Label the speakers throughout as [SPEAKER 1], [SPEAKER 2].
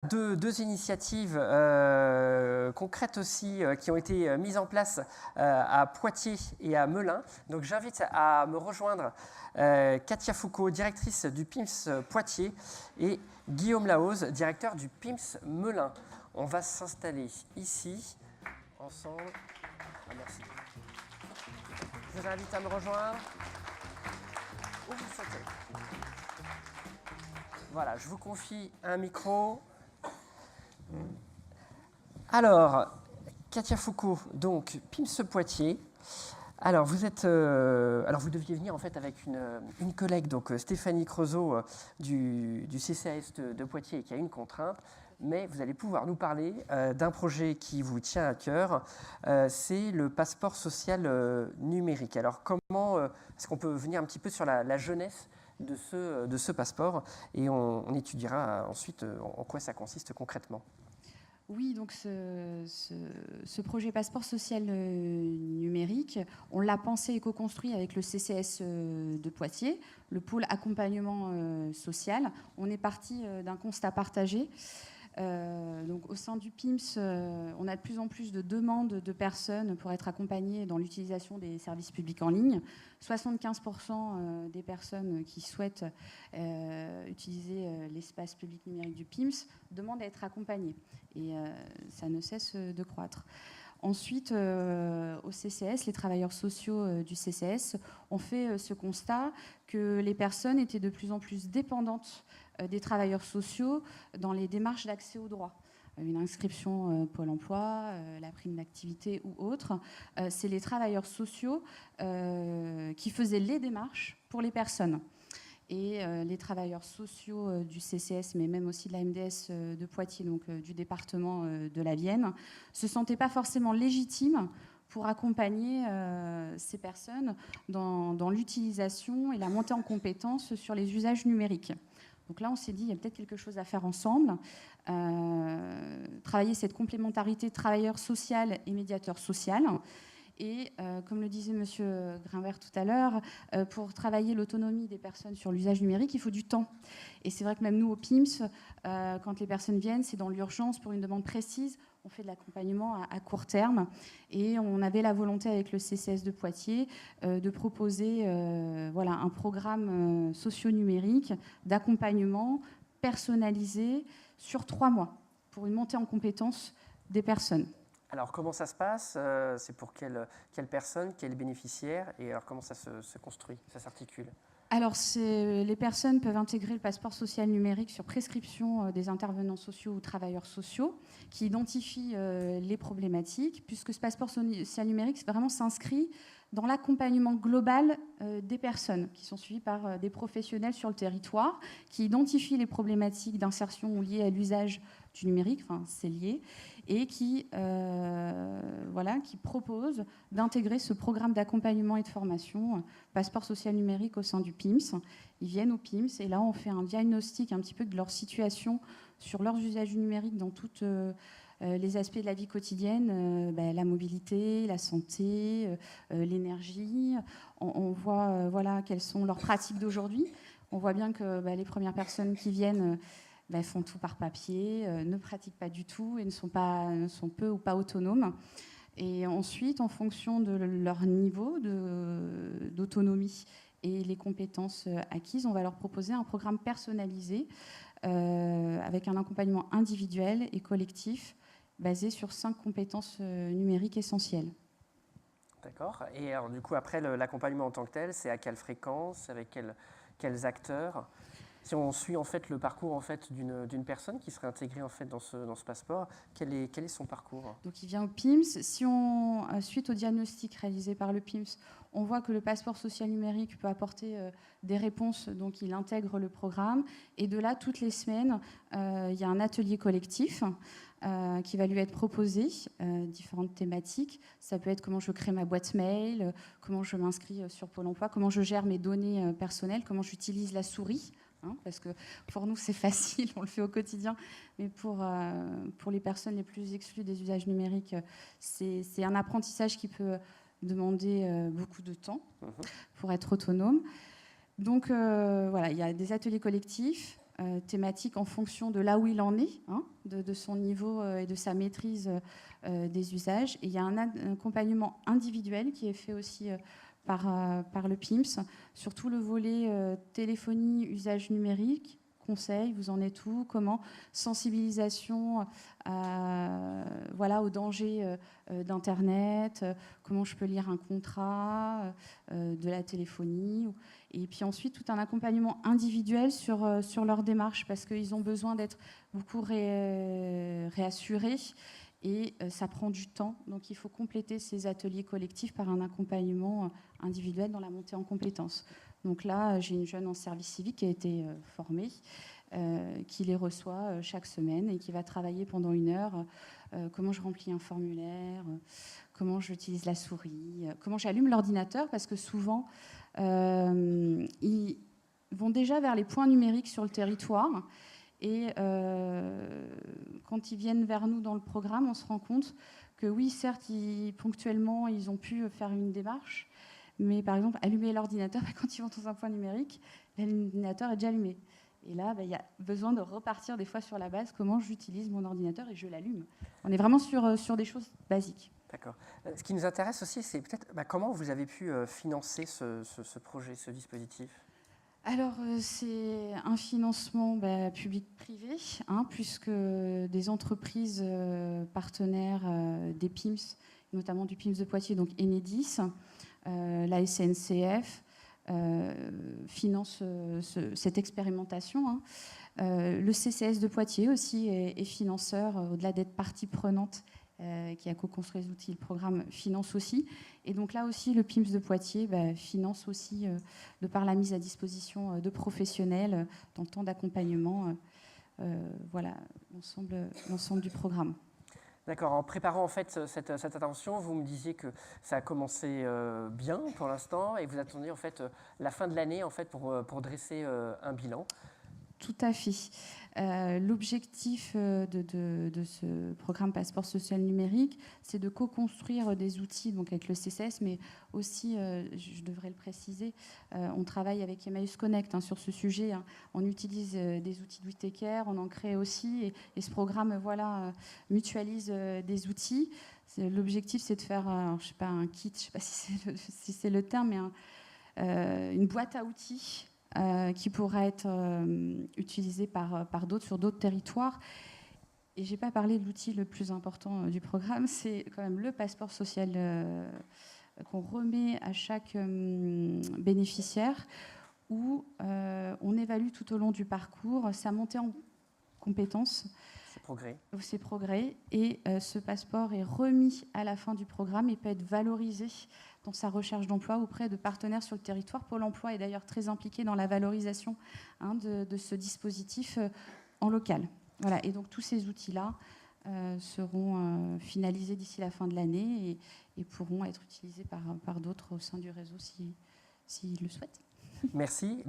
[SPEAKER 1] deux initiatives concrètes aussi qui ont été mises en place à Poitiers et à Melun. Donc j'invite à me rejoindre Katia Foucault, directrice du PIMS Poitiers, et Guillaume Lahoz, directeur du PIMS Melun. On va s'installer ici, ensemble. Ah, merci. Je vous invite à me rejoindre. Où vous souhaitez. Voilà, je vous confie un micro. Alors, Katia Foucault, donc PIMS Poitiers. Alors, vous deviez venir en fait avec une collègue, donc Stéphanie Creusot du CCAS de Poitiers, qui a une contrainte, mais vous allez pouvoir nous parler d'un projet qui vous tient à cœur, c'est le passeport social numérique. Alors, comment est-ce qu'on peut venir un petit peu sur la jeunesse de ce passeport, et on étudiera ensuite en quoi ça consiste concrètement.
[SPEAKER 2] Oui, donc ce projet passeport social numérique, on l'a pensé et co-construit avec le CCS de Poitiers, le pôle accompagnement social. On est parti d'un constat partagé. Donc, au sein du PIMS, on a de plus en plus de demandes de personnes pour être accompagnées dans l'utilisation des services publics en ligne. 75% des personnes qui souhaitent utiliser l'espace public numérique du PIMS demandent à être accompagnées. Et ça ne cesse de croître. Ensuite, au CCS, les travailleurs sociaux du CCS ont fait ce constat que les personnes étaient de plus en plus dépendantes des travailleurs sociaux dans les démarches d'accès aux droits. Une inscription Pôle emploi, la prime d'activité ou autre. C'est les travailleurs sociaux qui faisaient les démarches pour les personnes. Et les travailleurs sociaux du CCS, mais même aussi de la MDS de Poitiers, donc du département de la Vienne, ne se sentaient pas forcément légitimes pour accompagner ces personnes dans l'utilisation et la montée en compétences sur les usages numériques. Donc là, on s'est dit, il y a peut-être quelque chose à faire ensemble. Travailler cette complémentarité travailleur social et médiateur social. Et comme le disait M. Grimbert tout à l'heure, pour travailler l'autonomie des personnes sur l'usage numérique, il faut du temps. Et c'est vrai que même nous, au PIMS, quand les personnes viennent, c'est dans l'urgence pour une demande précise. On fait de l'accompagnement à court terme. Et on avait la volonté avec le CCS de Poitiers de proposer un programme socio-numérique d'accompagnement personnalisé sur 3 mois pour une montée en compétences des personnes.
[SPEAKER 1] Alors, comment ça se passe? C'est pour quelle personne, quel bénéficiaire? Et alors, comment ça se construit, ça s'articule?
[SPEAKER 2] Alors, les personnes peuvent intégrer le passeport social numérique sur prescription des intervenants sociaux ou travailleurs sociaux qui identifient les problématiques, puisque ce passeport social numérique vraiment s'inscrit dans l'accompagnement global des personnes qui sont suivies par des professionnels sur le territoire, qui identifient les problématiques d'insertion ou liées à l'usage du numérique, enfin c'est lié, et qui propose d'intégrer ce programme d'accompagnement et de formation, passeport social numérique au sein du PIMS. Ils viennent au PIMS et là on fait un diagnostic un petit peu de leur situation sur leurs usages du numérique dans toutes les aspects de la vie quotidienne, la mobilité, la santé, l'énergie. On voit quelles sont leurs pratiques d'aujourd'hui. On voit bien que les premières personnes qui viennent font tout par papier, ne pratiquent pas du tout et sont peu ou pas autonomes. Et ensuite, en fonction de leur niveau d'autonomie et les compétences acquises, on va leur proposer un programme personnalisé avec un accompagnement individuel et collectif basé sur 5 compétences numériques essentielles.
[SPEAKER 1] D'accord. Et alors, du coup, après, l'accompagnement en tant que tel, c'est à quelle fréquence, avec quels acteurs? Si on suit en fait le parcours en fait d'une personne qui serait intégrée en fait dans ce passeport, quel est son parcours?
[SPEAKER 2] Donc il vient au PIMS. Si suite au diagnostic réalisé par le PIMS, on voit que le passeport social numérique peut apporter des réponses, donc il intègre le programme. Et de là, toutes les semaines, il y a un atelier collectif qui va lui être proposé, différentes thématiques. Ça peut être comment je crée ma boîte mail, comment je m'inscris sur Pôle emploi, comment je gère mes données personnelles, comment j'utilise la souris. Parce que pour nous, c'est facile, on le fait au quotidien. Mais pour les personnes les plus exclues des usages numériques, c'est un apprentissage qui peut demander beaucoup de temps pour être autonome. Donc, il y a des ateliers collectifs. thématique en fonction de là où il en est, hein, de son niveau et de sa maîtrise des usages. Et il y a un accompagnement individuel qui est fait aussi par le PIMS, sur tout le volet téléphonie, usage numérique, conseils, vous en êtes où, comment, sensibilisation voilà, aux dangers d'Internet, comment je peux lire un contrat, de la téléphonie, et puis ensuite tout un accompagnement individuel sur leur démarche, parce qu'ils ont besoin d'être beaucoup réassurés, et ça prend du temps, donc il faut compléter ces ateliers collectifs par un accompagnement individuel dans la montée en compétences. Donc là, j'ai une jeune en service civique qui a été formée, qui les reçoit chaque semaine et qui va travailler pendant 1 heure comment je remplis un formulaire, comment j'utilise la souris, comment j'allume l'ordinateur, parce que souvent, ils vont déjà vers les points numériques sur le territoire. Et quand ils viennent vers nous dans le programme, on se rend compte que oui, certes, ponctuellement, ils ont pu faire une démarche, mais par exemple, allumer l'ordinateur, quand ils vont dans un point numérique, l'ordinateur est déjà allumé. Et là, il y a besoin de repartir des fois sur la base, comment j'utilise mon ordinateur et je l'allume. On est vraiment sur des choses basiques.
[SPEAKER 1] D'accord. Ce qui nous intéresse aussi, c'est peut-être comment vous avez pu financer ce projet, ce dispositif.
[SPEAKER 2] Alors, c'est un financement public-privé, hein, puisque des entreprises partenaires des PIMS, notamment du PIMS de Poitiers, donc Enedis, la SNCF, finance cette expérimentation. Hein. Le CCS de Poitiers aussi est financeur, au-delà d'être partie prenante qui a co-construit les outils, le programme finance aussi. Et donc là aussi, le PIMS de Poitiers finance aussi, de par la mise à disposition de professionnels dans le temps d'accompagnement, voilà, l'ensemble du programme.
[SPEAKER 1] D'accord. En préparant en fait cette intervention, vous me disiez que ça a commencé bien pour l'instant et vous attendiez en fait la fin de l'année en fait pour dresser un bilan.
[SPEAKER 2] Tout à fait. L'objectif de ce programme Passeport social numérique, c'est de co-construire des outils donc avec le CCS, mais aussi, je devrais le préciser, on travaille avec Emmaüs Connect sur ce sujet. Hein. On utilise des outils de WeTaker, on en crée aussi, et ce programme mutualise des outils. L'objectif, c'est de faire, je sais pas, un kit, je ne sais pas si c'est le terme, mais une boîte à outils qui pourra être utilisé par d'autres sur d'autres territoires. Et je n'ai pas parlé de l'outil le plus important du programme, c'est quand même le passeport social qu'on remet à chaque bénéficiaire, où on évalue tout au long du parcours sa montée en compétences, ses progrès, et ce passeport est remis à la fin du programme et peut être valorisé dans sa recherche d'emploi auprès de partenaires sur le territoire. Pôle emploi est d'ailleurs très impliqué dans la valorisation de ce dispositif en local. Voilà. Et donc tous ces outils-là seront finalisés d'ici la fin de l'année et pourront être utilisés par d'autres au sein du réseau s'ils le souhaitent.
[SPEAKER 1] Merci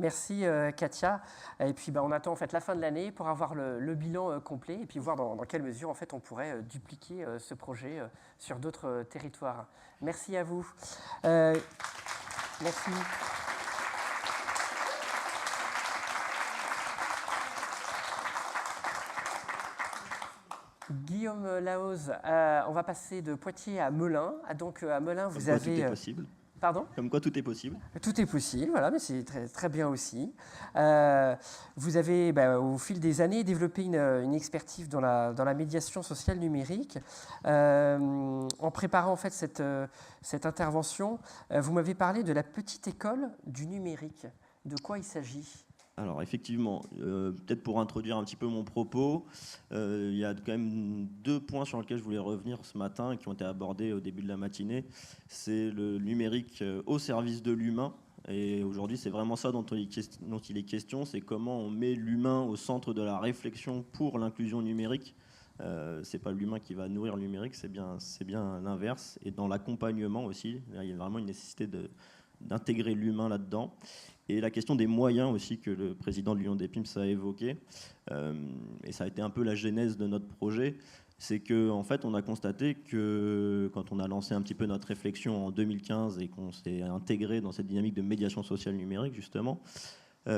[SPEAKER 1] Katia. Et puis on attend en fait la fin de l'année pour avoir le bilan complet et puis voir dans quelle mesure en fait on pourrait dupliquer ce projet sur d'autres territoires. Merci à vous. Merci. Guillaume Laoz, on va passer de Poitiers à Melun. Donc à Melun, vous avez.
[SPEAKER 3] Tout est possible.
[SPEAKER 1] Pardon ?
[SPEAKER 3] Comme quoi tout est possible.
[SPEAKER 1] Tout est possible, voilà, mais c'est très, très bien aussi. Vous avez, au fil des années, développé une expertise dans la médiation sociale numérique. En préparant en fait cette intervention, vous m'avez parlé de la petite école du numérique. De quoi il s'agit ?
[SPEAKER 3] Alors effectivement, peut-être pour introduire un petit peu mon propos, il y a quand même 2 points sur lesquels je voulais revenir ce matin et qui ont été abordés au début de la matinée. C'est le numérique au service de l'humain. Et aujourd'hui, c'est vraiment ça dont il est question, c'est comment on met l'humain au centre de la réflexion pour l'inclusion numérique. C'est pas l'humain qui va nourrir le numérique, c'est bien l'inverse. Et dans l'accompagnement aussi, il y a vraiment une nécessité d'intégrer l'humain là-dedans. Et la question des moyens aussi que le président de l'Union des PIMS a évoqué, et ça a été un peu la genèse de notre projet, c'est qu'en fait, on a constaté que quand on a lancé un petit peu notre réflexion en 2015 et qu'on s'est intégré dans cette dynamique de médiation sociale numérique, justement, à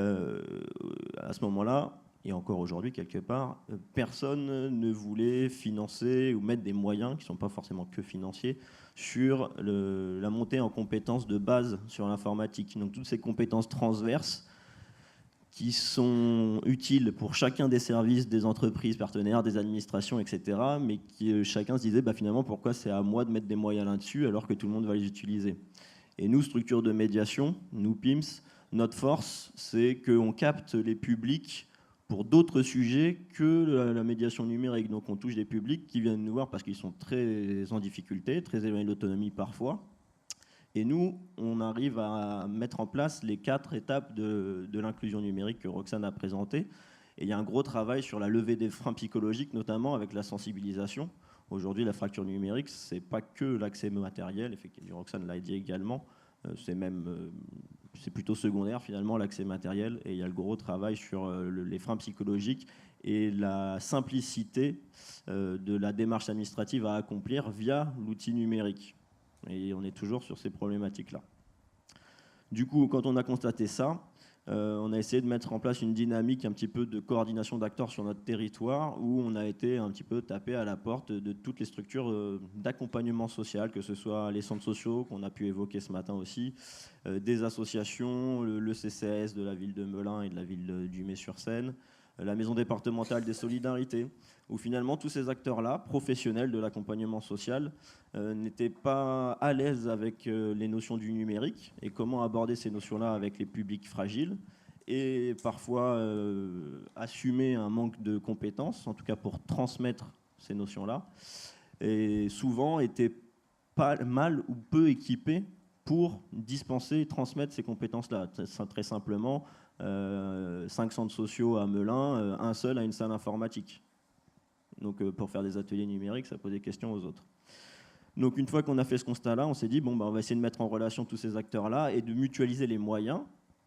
[SPEAKER 3] ce moment-là, et encore aujourd'hui quelque part, personne ne voulait financer ou mettre des moyens, qui ne sont pas forcément que financiers, sur la montée en compétences de base sur l'informatique. Donc toutes ces compétences transverses qui sont utiles pour chacun des services, des entreprises partenaires, des administrations, etc. Mais qui chacun se disait finalement pourquoi c'est à moi de mettre des moyens là-dessus alors que tout le monde va les utiliser. Et nous, structure de médiation, nous PIMS, notre force, c'est qu'on capte les publics pour d'autres sujets que la médiation numérique. Donc on touche des publics qui viennent nous voir parce qu'ils sont très en difficulté, très éloignés de l'autonomie parfois. Et nous, on arrive à mettre en place les 4 étapes de l'inclusion numérique que Roxane a présentées. Et il y a un gros travail sur la levée des freins psychologiques, notamment avec la sensibilisation. Aujourd'hui, la fracture numérique, ce n'est pas que l'accès matériel, effectivement, Roxane l'a dit également, c'est plutôt secondaire finalement l'accès matériel, et il y a le gros travail sur les freins psychologiques et la simplicité de la démarche administrative à accomplir via l'outil numérique. Et on est toujours sur ces problématiques-là. Du coup, quand on a constaté ça, on a essayé de mettre en place une dynamique un petit peu de coordination d'acteurs sur notre territoire, où on a été un petit peu tapé à la porte de toutes les structures d'accompagnement social, que ce soit les centres sociaux qu'on a pu évoquer ce matin aussi, des associations, le CCAS de la ville de Melun et de la ville du Mets-sur-Seine, la maison départementale des solidarités, où finalement tous ces acteurs-là, professionnels de l'accompagnement social, n'étaient pas à l'aise avec les notions du numérique et comment aborder ces notions-là avec les publics fragiles, et parfois assumer un manque de compétences, en tout cas pour transmettre ces notions-là, et souvent étaient pas mal ou peu équipés pour dispenser et transmettre ces compétences-là. Très simplement, 5 centres sociaux à Melun, un seul a une salle informatique. Donc pour faire des ateliers numériques, ça pose des questions aux autres. Donc une fois qu'on a fait ce constat-là, on s'est dit, on va essayer de mettre en relation tous ces acteurs-là et de mutualiser les moyens.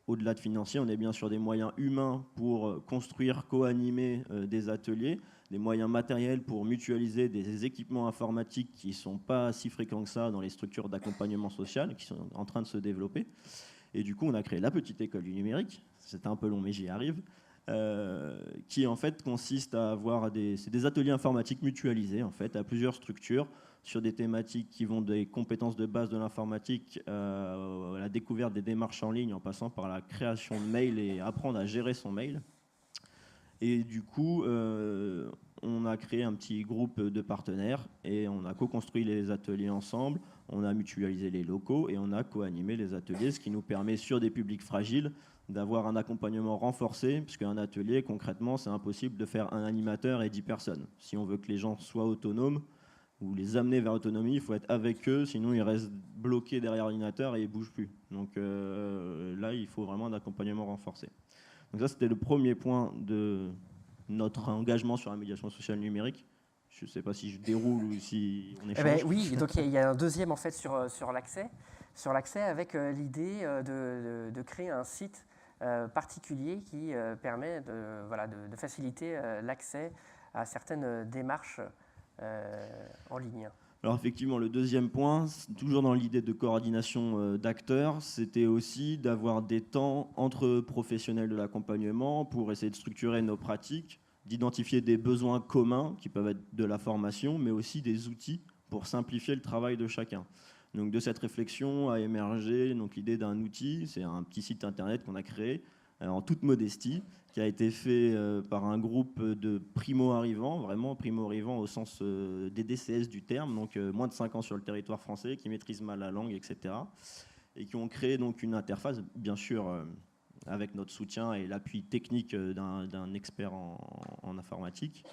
[SPEAKER 3] Au-delà de financiers, on est bien sur des moyens humains pour construire, co-animer des ateliers, des moyens matériels pour mutualiser des équipements informatiques qui ne sont pas si fréquents que ça dans les structures d'accompagnement social, qui sont en train de se développer. Et du coup, on a créé la petite école du numérique. C'était un peu long, mais j'y arrive. Qui en fait consiste à avoir des ateliers informatiques mutualisés en fait, à plusieurs structures sur des thématiques qui vont des compétences de base de l'informatique à la découverte des démarches en ligne en passant par la création de mails et apprendre à gérer son mail. Et du coup, on a créé un petit groupe de partenaires et on a co-construit les ateliers ensemble, on a mutualisé les locaux et on a co-animé les ateliers, ce qui nous permet sur des publics fragiles d'avoir un accompagnement renforcé, puisqu'un atelier, concrètement, c'est impossible de faire un animateur et 10 personnes. Si on veut que les gens soient autonomes, ou les amener vers l'autonomie, il faut être avec eux, sinon ils restent bloqués derrière l'ordinateur et ils ne bougent plus. Donc là, il faut vraiment un accompagnement renforcé. Donc ça, c'était le premier point de notre engagement sur la médiation sociale numérique. Je ne sais pas si je déroule ou si on échange.
[SPEAKER 1] Oui, donc il y a un deuxième en fait sur l'accès avec l'idée de créer un site particulier qui permet de faciliter l'accès à certaines démarches en ligne.
[SPEAKER 3] Alors effectivement, le deuxième point, toujours dans l'idée de coordination d'acteurs, c'était aussi d'avoir des temps entre professionnels de l'accompagnement pour essayer de structurer nos pratiques, d'identifier des besoins communs qui peuvent être de la formation, mais aussi des outils pour simplifier le travail de chacun. Donc de cette réflexion a émergé l'idée d'un outil, c'est un petit site internet qu'on a créé en toute modestie, qui a été fait par un groupe de primo-arrivants, vraiment primo-arrivants au sens des DCS du terme, donc moins de 5 ans sur le territoire français, qui maîtrisent mal la langue, etc. Et qui ont créé donc une interface, bien sûr, avec notre soutien et l'appui technique d'un expert en informatique,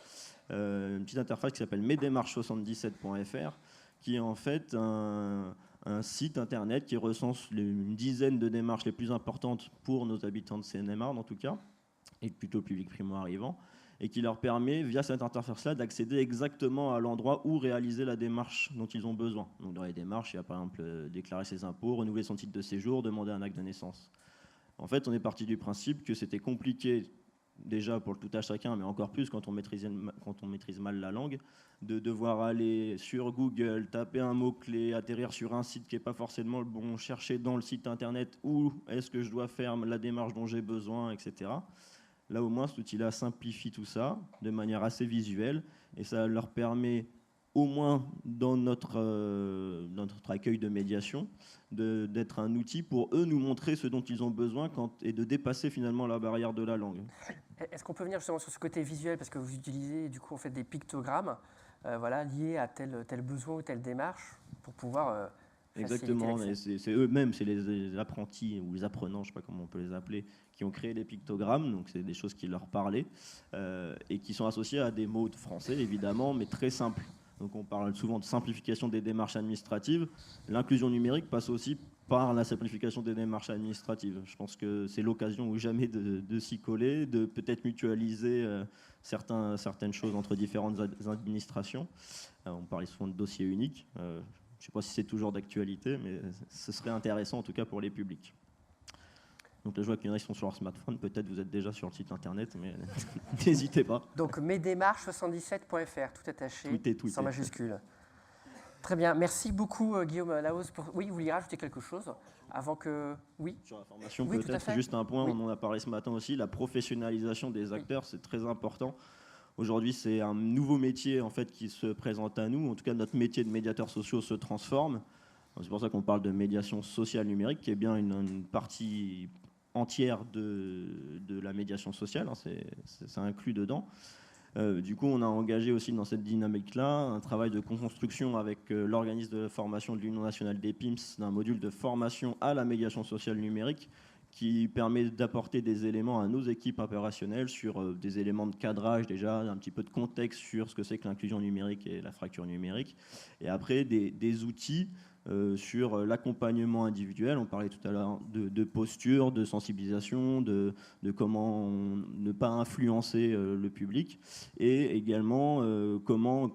[SPEAKER 3] une petite interface qui s'appelle mesdémarches77.fr, qui est en fait un site internet qui recense une dizaine de démarches les plus importantes pour nos habitants de Seine-et-Marne, en tout cas, et plutôt public primo-arrivant, et qui leur permet, via cette interface-là, d'accéder exactement à l'endroit où réaliser la démarche dont ils ont besoin. Donc dans les démarches, il y a par exemple déclarer ses impôts, renouveler son titre de séjour, demander un acte de naissance. En fait, on est parti du principe que c'était compliqué, déjà pour le tout à chacun, mais encore plus quand on maîtrise mal la langue, de devoir aller sur Google, taper un mot-clé, atterrir sur un site qui n'est pas forcément le bon, chercher dans le site internet où est-ce que je dois faire la démarche dont j'ai besoin, etc. Là, au moins, cet outil-là simplifie tout ça de manière assez visuelle et ça leur permet, au moins dans notre accueil de médiation, d'être un outil pour eux nous montrer ce dont ils ont besoin et de dépasser finalement la barrière de la langue.
[SPEAKER 1] Est-ce qu'on peut venir justement sur ce côté visuel, parce que vous utilisez du coup en fait des pictogrammes voilà, liés à tel besoin ou telle démarche pour pouvoir
[SPEAKER 3] Exactement, c'est eux-mêmes, c'est les apprentis ou les apprenants, je ne sais pas comment on peut les appeler, qui ont créé les pictogrammes, donc c'est des choses qui leur parlaient et qui sont associées à des mots de français évidemment, mais très simples. Donc on parle souvent de simplification des démarches administratives. L'inclusion numérique passe aussi par la simplification des démarches administratives. Je pense que c'est l'occasion ou jamais de s'y coller, de peut-être mutualiser certaines choses entre différentes administrations. On parlait souvent de dossiers uniques. Je ne sais pas si c'est toujours d'actualité, mais ce serait intéressant en tout cas pour les publics. Donc là, je vois qu'il y en a qui sont sur leur smartphone. Peut-être vous êtes déjà sur le site internet, mais n'hésitez pas.
[SPEAKER 1] Donc mesdémarches77.fr, tout attaché,
[SPEAKER 3] tweeté.
[SPEAKER 1] sans majuscule. Très bien, merci beaucoup Guillaume Lahoz. Oui, vous vouliez rajouter quelque chose avant que... Oui.
[SPEAKER 3] Sur la formation,
[SPEAKER 1] oui,
[SPEAKER 3] peut-être juste un point, on en a parlé ce matin aussi, la professionnalisation des acteurs, c'est très important. Aujourd'hui, c'est un nouveau métier en fait, qui se présente à nous. En tout cas, notre métier de médiateurs sociaux se transforme. C'est pour ça qu'on parle de médiation sociale numérique, qui est bien une partie entière de la médiation sociale, hein, c'est inclus dedans. Du coup, on a engagé aussi dans cette dynamique-là un travail de construction avec l'organisme de formation de l'Union nationale des PIMS d'un module de formation à la médiation sociale numérique qui permet d'apporter des éléments à nos équipes opérationnelles sur des éléments de cadrage déjà, un petit peu de contexte sur ce que c'est que l'inclusion numérique et la fracture numérique, et après des outils sur l'accompagnement individuel. On parlait tout à l'heure de posture, de sensibilisation, de comment ne pas influencer le public, et également comment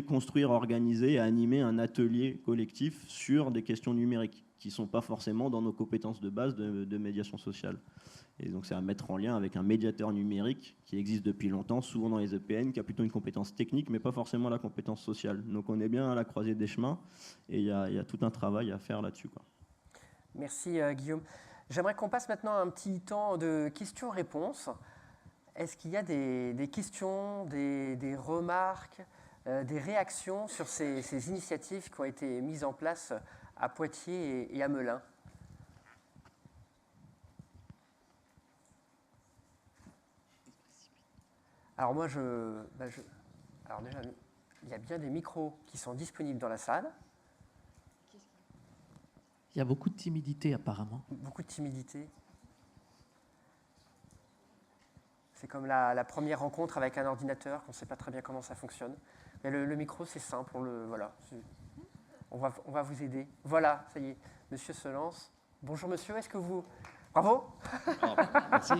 [SPEAKER 3] construire, organiser et animer un atelier collectif sur des questions numériques qui ne sont pas forcément dans nos compétences de base de médiation sociale. Et donc c'est à mettre en lien avec un médiateur numérique qui existe depuis longtemps, souvent dans les EPN, qui a plutôt une compétence technique, mais pas forcément la compétence sociale. Donc on est bien à la croisée des chemins, et il y a tout un travail à faire là-dessus, quoi.
[SPEAKER 1] Merci Guillaume. J'aimerais qu'on passe maintenant un petit temps de questions-réponses. Est-ce qu'il y a des questions, des remarques, des réactions sur ces initiatives qui ont été mises en place à Poitiers et à Melun ? Alors moi, alors déjà, il y a bien des micros qui sont disponibles dans la salle.
[SPEAKER 4] Il y a beaucoup de timidité apparemment.
[SPEAKER 1] Beaucoup de timidité. C'est comme la première rencontre avec un ordinateur, qu'on ne sait pas très bien comment ça fonctionne. Mais le micro, c'est simple, voilà. On va vous aider. Voilà, ça y est, monsieur se lance. Bonjour monsieur, est-ce que vous... Bravo.
[SPEAKER 5] Merci.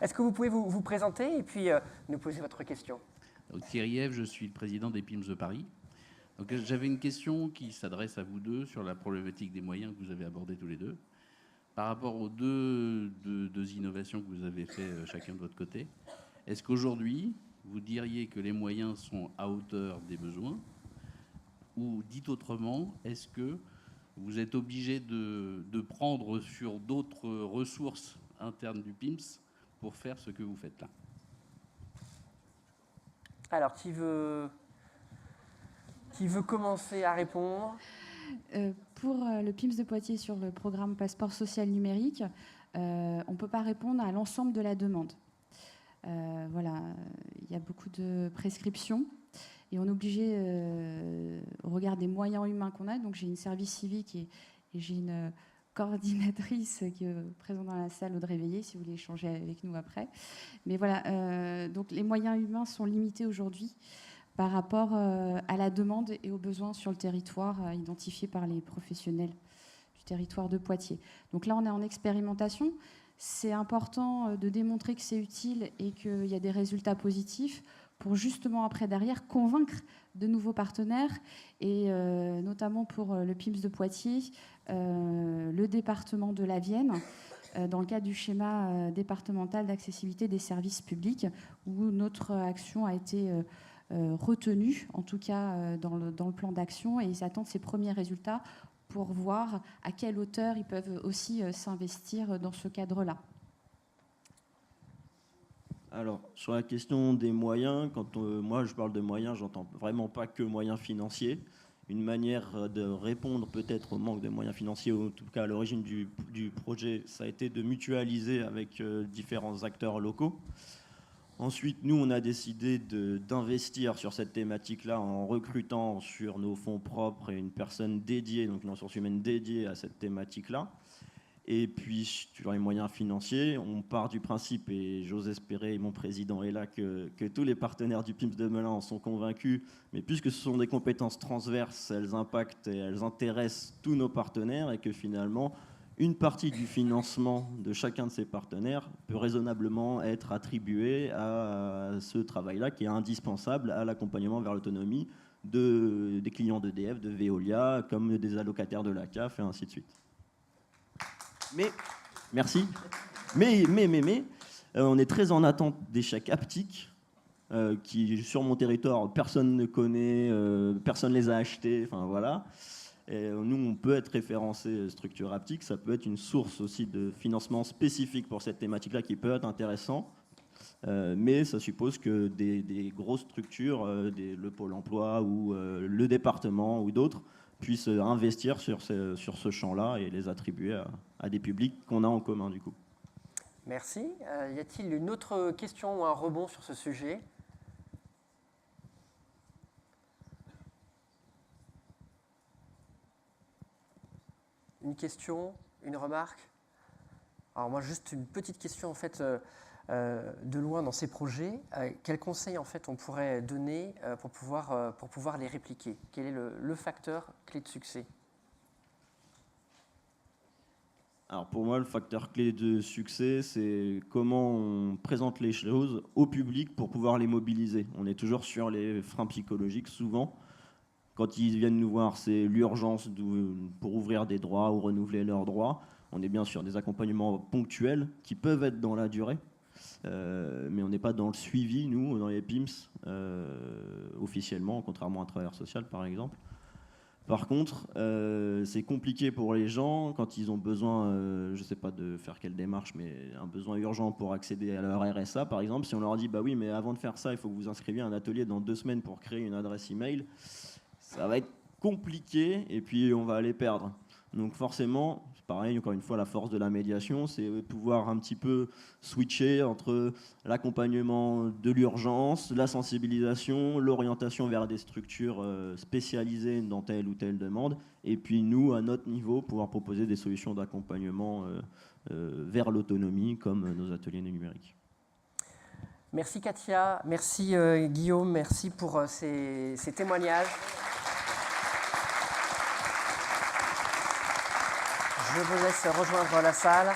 [SPEAKER 1] Est-ce que vous pouvez vous présenter et puis nous poser votre question ?
[SPEAKER 5] Donc, Thierry Ève, je suis le président des PIMS de Paris. Donc, j'avais une question qui s'adresse à vous deux sur la problématique des moyens que vous avez abordés tous les deux. Par rapport aux deux innovations que vous avez fait chacun de votre côté, est-ce qu'aujourd'hui, vous diriez que les moyens sont à hauteur des besoins ? Ou, dit autrement, est-ce que vous êtes obligé de prendre sur d'autres ressources internes du PIMS pour faire ce que vous faites là ?
[SPEAKER 1] Alors, qui veut commencer à répondre ?
[SPEAKER 2] Pour le PIMS de Poitiers sur le programme Passeport social numérique, on ne peut pas répondre à l'ensemble de la demande. Voilà, il y a beaucoup de prescriptions et on est obligé, au regard des moyens humains qu'on a, donc j'ai une service civique et j'ai une coordinatrice qui est présente dans la salle, Audrey Veillé, si vous voulez échanger avec nous après. Mais voilà, donc les moyens humains sont limités aujourd'hui par rapport à la demande et aux besoins sur le territoire identifiés par les professionnels du territoire de Poitiers. Donc là, on est en expérimentation. C'est important de démontrer que c'est utile et qu'il y a des résultats positifs pour justement après, derrière, convaincre de nouveaux partenaires et notamment pour le PIMS de Poitiers, le département de la Vienne, dans le cadre du schéma départemental d'accessibilité des services publics, où notre action a été retenue, en tout cas dans le plan d'action, et ils attendent ces premiers résultats pour voir à quelle hauteur ils peuvent aussi s'investir dans ce cadre-là.
[SPEAKER 3] Alors, sur la question des moyens, quand moi je parle de moyens, j'entends vraiment pas que moyens financiers. Une manière de répondre peut-être au manque de moyens financiers, ou en tout cas à l'origine du projet, ça a été de mutualiser avec différents acteurs locaux. Ensuite, nous, on a décidé d'investir sur cette thématique-là en recrutant sur nos fonds propres une personne dédiée, donc une ressource humaine dédiée à cette thématique-là. Et puis, sur les moyens financiers, on part du principe, et j'ose espérer, et mon président est là, que tous les partenaires du PIMS de Melun en sont convaincus. Mais puisque ce sont des compétences transverses, elles impactent et elles intéressent tous nos partenaires, et que finalement, une partie du financement de chacun de ces partenaires peut raisonnablement être attribuée à ce travail-là, qui est indispensable à l'accompagnement vers l'autonomie des clients d'EDF, de Veolia, comme des allocataires de la CAF, et ainsi de suite. Mais, merci. Mais, on est très en attente des chèques haptiques qui, sur mon territoire, personne ne connaît, personne ne les a achetés, enfin voilà. Et nous, on peut être référencé structure haptique, ça peut être une source aussi de financement spécifique pour cette thématique-là qui peut être intéressant, mais ça suppose que des grosses structures, le Pôle emploi ou le département ou d'autres, puissent investir sur ce champ-là et les attribuer à des publics qu'on a en commun du coup.
[SPEAKER 1] Merci. Y a-t-il une autre question ou un rebond sur ce sujet ? Une question, une remarque ? Alors moi, juste une petite question en fait de loin dans ces projets. Quels conseils en fait on pourrait donner pour pouvoir les répliquer ? Quel est le facteur clé de succès ?
[SPEAKER 3] Alors pour moi, le facteur clé de succès, c'est comment on présente les choses au public pour pouvoir les mobiliser. On est toujours sur les freins psychologiques souvent. Quand ils viennent nous voir, c'est l'urgence pour ouvrir des droits ou renouveler leurs droits. On est bien sûr des accompagnements ponctuels qui peuvent être dans la durée, mais on n'est pas dans le suivi, nous, dans les PIMS, officiellement, contrairement à un travailleur social, par exemple. Par contre, c'est compliqué pour les gens quand ils ont besoin, je ne sais pas de faire quelle démarche, mais un besoin urgent pour accéder à leur RSA, par exemple. Si on leur dit, bah oui, mais avant de faire ça, il faut que vous inscriviez à un atelier dans 2 semaines pour créer une adresse email, ça va être compliqué et puis on va les perdre. Donc forcément, c'est pareil, encore une fois, la force de la médiation, c'est pouvoir un petit peu switcher entre l'accompagnement de l'urgence, la sensibilisation, l'orientation vers des structures spécialisées dans telle ou telle demande, et puis nous, à notre niveau, pouvoir proposer des solutions d'accompagnement vers l'autonomie, comme nos ateliers numériques.
[SPEAKER 1] Merci Katia, merci Guillaume, merci pour ces témoignages. Je vous laisse rejoindre la salle.